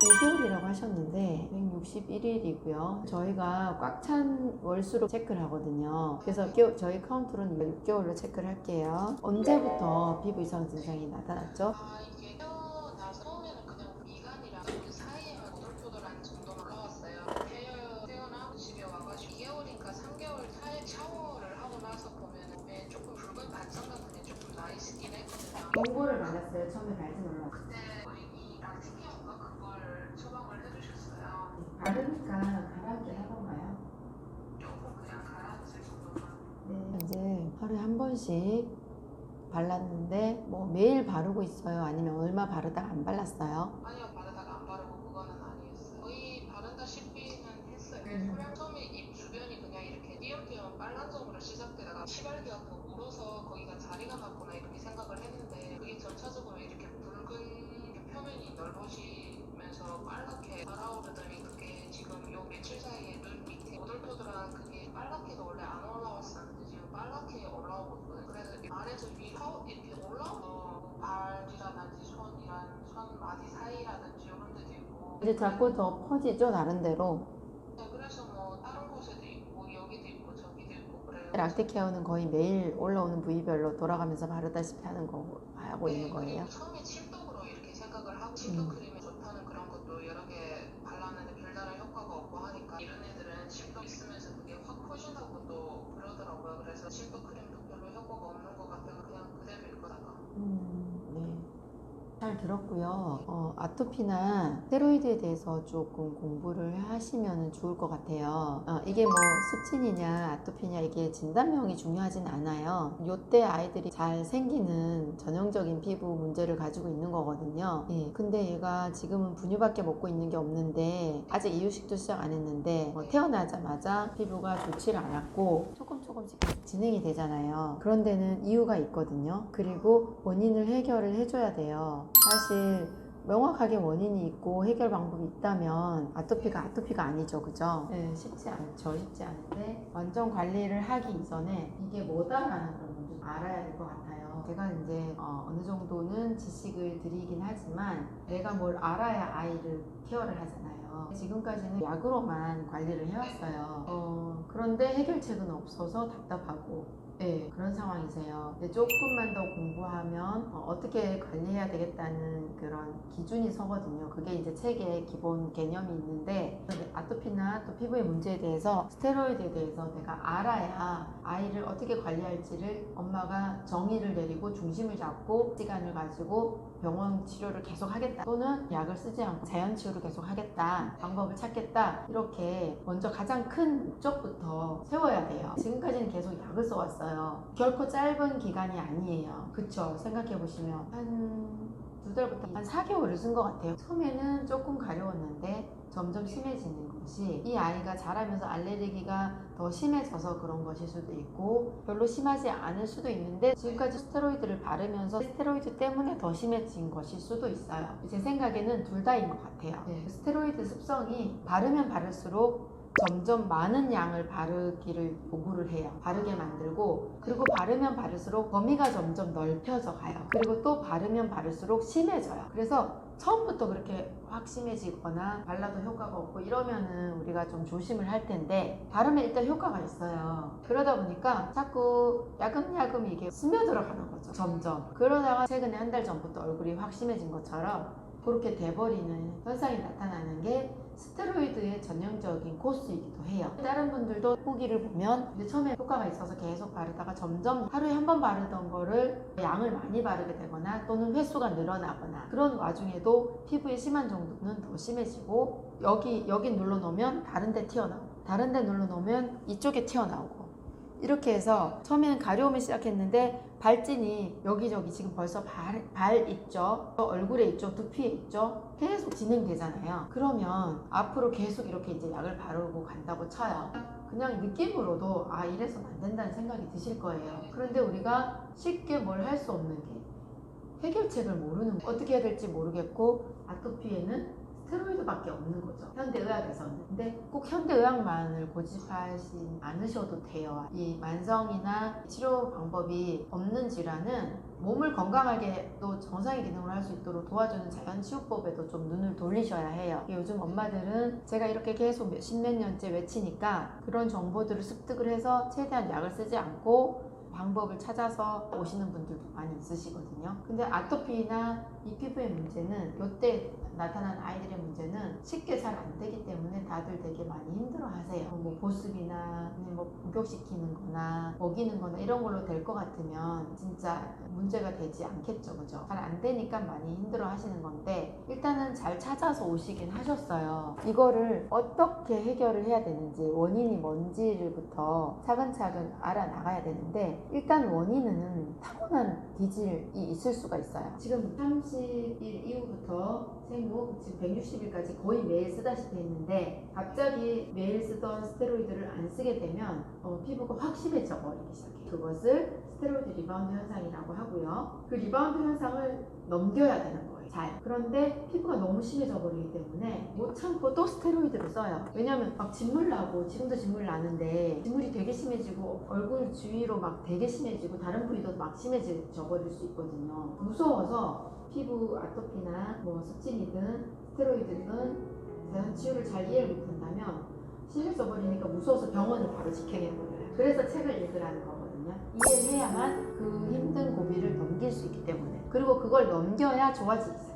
5개월이라고 하셨는데 161일이고요. 저희가 꽉 찬 월수로 체크를 하거든요. 그래서 저희 카운트로는 6개월로 체크를 할게요. 언제부터 피부 이상 증상이 나타났죠? 이게 태어나서 처음에는 그냥 미간이랑 그 사이에만 오돌토돌한 정도로 올라왔어요. 태어나고 집에 와가지고 2개월인가 3개월 사이에 샤워를 하고 나서 보면 몸에 조금 붉은 반점 같은 게 조금 나 있긴 했거든요. 경고를 받았어요. 처음에 발진 올라왔어요. 그때 고객이 락티케어인가 그걸 처방을 해주셨어요. 바르니까 가라앉게 하던가요? 조금 그냥 가라앉을 정도만. 네. 이제 하루에 한 번씩 발랐는데 뭐 매일 바르고 있어요? 아니면 얼마 바르다가 안 발랐어요? 아니요, 바르다가 안 바르고 그거는 아니었어요. 거의 바른다시피는 했어요. 처음에 입 주변이 그냥 이렇게 띄엄띄엄 빨간 점으로 시작되다가 시발기 같은 거 물어서 거기가 자리가 났구나 이렇게 생각을 했는데 그게 전체적으로 이렇게 붉은 표면이 넓어지면서 빨갛게 달아오르더니 그게 지금 요 며칠 사이에 눈 밑에 오돌토돌한 그게 빨갛게도 원래 안 올라왔었는데 지금 빨갛게 올라오거든요. 그래서 안에서 위로 이렇게 올라오고 발이라든지 손 마디 사이라든지 이런 데도 있고 이제 자꾸 더 퍼지죠, 나름대로. 네, 그래서 뭐 다른 곳에도 있고 여기도 있고 저기도 있고 그래요. 락티케어는 거의 매일 올라오는 부위별로 돌아가면서 바르다시피 하는 거 하고 있는 거예요. 그리고 처음에 침독으로 이렇게 생각을 하고 침독 크림이 좋다는 그런 것도 여러 개 발랐는데 별다른 효과가 없고 하니까 이런 애들은 침독 있으면서 그게 확 퍼진다고 또 그러더라고요. 그래서 침독 크림도 별로 효과가 없는 것 같아서 그냥 그대로일 거다가. 네. 잘 들었고요. 아토피나 스테로이드에 대해서 조금 공부를 하시면 좋을 것 같아요. 이게 뭐 습진이냐 아토피냐 이게 진단명이 중요하진 않아요. 요때 아이들이 잘 생기는 전형적인 피부 문제를 가지고 있는 거거든요. 예, 근데 얘가 지금은 분유밖에 먹고 있는 게 없는데 아직 이유식도 시작 안 했는데 태어나자마자 피부가 좋지를 않았고 조금씩 진행이 되잖아요. 그런 데는 이유가 있거든요. 그리고 원인을 해결을 해줘야 돼요. 사실 명확하게 원인이 있고 해결 방법이 있다면 아토피가 아니죠, 그죠? 네, 쉽지 않은데 완전 관리를 하기 이전에 이게 뭐다라는 걸 먼저 알아야 될 것 같아요. 제가 이제 어느 정도는 지식을 드리긴 하지만 내가 뭘 알아야 아이를 케어를 하잖아요. 지금까지는 약으로만 관리를 해왔어요. 그런데 해결책은 없어서 답답하고 네, 그런 상황이세요. 근데 조금만 더 공부하면 어떻게 관리해야 되겠다는 그런 기준이 서거든요. 그게 이제 책의 기본 개념이 있는데 아토피나 또 피부의 문제에 대해서 스테로이드에 대해서 내가 알아야 아이를 어떻게 관리할지를 엄마가 정의를 내리고 중심을 잡고 시간을 가지고 병원 치료를 계속 하겠다 또는 약을 쓰지 않고 자연 치유를 계속 하겠다 방법을 찾겠다 이렇게 먼저 가장 큰 목적부터 세워야 돼요. 지금까지는 계속 약을 써왔어요. 결코 짧은 기간이 아니에요. 그쵸? 생각해보시면 한 2달부터 한 4개월을 쓴 것 같아요. 처음에는 조금 가려웠는데 점점 심해지는 것이 이 아이가 자라면서 알레르기가 더 심해져서 그런 것일 수도 있고 별로 심하지 않을 수도 있는데 지금까지 스테로이드를 바르면서 스테로이드 때문에 더 심해진 것일 수도 있어요. 제 생각에는 둘 다인 것 같아요. 스테로이드 습성이 바르면 바를수록 점점 많은 양을 바르기를 요구를 해요. 바르게 만들고 그리고 바르면 바를수록 범위가 점점 넓혀져 가요. 그리고 또 바르면 바를수록 심해져요. 그래서 처음부터 그렇게 확 심해지거나 발라도 효과가 없고 이러면은 우리가 좀 조심을 할 텐데 바르면 일단 효과가 있어요. 그러다 보니까 자꾸 야금야금 이게 스며들어가는 거죠. 점점. 그러다가 최근에 한 달 전부터 얼굴이 확 심해진 것처럼 그렇게 돼버리는 현상이 나타나는 게 스테로이드의 전형적인 코스이기도 해요. 다른 분들도 후기를 보면 처음에 효과가 있어서 계속 바르다가 점점 하루에 한 번 바르던 거를 양을 많이 바르게 되거나 또는 횟수가 늘어나거나 그런 와중에도 피부에 심한 정도는 더 심해지고 여기 눌러놓으면 다른 데 튀어나오고 다른 데 눌러놓으면 이쪽에 튀어나오고 이렇게 해서 처음에는 가려움이 시작했는데 발진이 여기저기 지금 벌써 발 있죠, 얼굴에 있죠, 두피에 있죠, 계속 진행되잖아요. 그러면 앞으로 계속 이렇게 이제 약을 바르고 간다고 쳐요. 그냥 느낌으로도 이래서는 안 된다는 생각이 드실 거예요. 그런데 우리가 쉽게 뭘 할 수 없는 게 해결책을 모르는 거예요. 어떻게 해야 될지 모르겠고 아토피에는 스테로이드밖에 없는 거죠. 현대의학에서는. 근데 꼭 현대의학만을 고집하지 않으셔도 돼요. 이 만성이나 치료 방법이 없는 질환은 몸을 건강하게 또 정상의 기능을 할 수 있도록 도와주는 자연치유법에도 좀 눈을 돌리셔야 해요. 요즘 엄마들은 제가 이렇게 계속 십몇 년째 외치니까 그런 정보들을 습득을 해서 최대한 약을 쓰지 않고 방법을 찾아서 오시는 분들도 많이 있으시거든요. 근데 아토피나 이 피부의 문제는 이때 나타나는 아이들의 문제는 쉽게 잘 안 되기 때문에 다들 되게 많이 힘들어 하세요. 뭐 보습이나 뭐 목욕시키는 거나 먹이는 거나 이런 걸로 될 것 같으면 진짜 문제가 되지 않겠죠. 그죠? 잘 안 되니까 많이 힘들어 하시는 건데 일단은 잘 찾아서 오시긴 하셨어요. 이거를 어떻게 해결을 해야 되는지 원인이 뭔지를부터 차근차근 알아나가야 되는데 일단 원인은 타고난 기질이 있을 수가 있어요. 지금 30일 이후부터 생후 지금 160일까지 거의 매일 쓰다시피 했는데 갑자기 매일 쓰던 스테로이드를 안 쓰게 되면 피부가 확 심해져 버리기 시작해요. 그것을 스테로이드 리바운드 현상이라고 하고요. 그 리바운드 현상을 넘겨야 되는 거예요. 잘. 그런데 피부가 너무 심해져 버리기 때문에 못 참고 또 스테로이드를 써요. 왜냐면 막 진물 나고 지금도 진물 나는데 진물이 되게 심해지고 얼굴 주위로 막 되게 심해지고 다른 부위도 막 심해져 버릴 수 있거든요. 무서워서 피부 아토피나 뭐 습진이든 스테로이드든 자연 치유를 잘 이해를 못한다면 심해져 버리니까 무서워서 병원을 바로 직행해버려요. 그래서 책을 읽으라는 거거든요. 이해를 해야만 그 힘든 고비를 넘길 수 있기 때문에. 그리고 그걸 넘겨야 좋아지기 시작해요.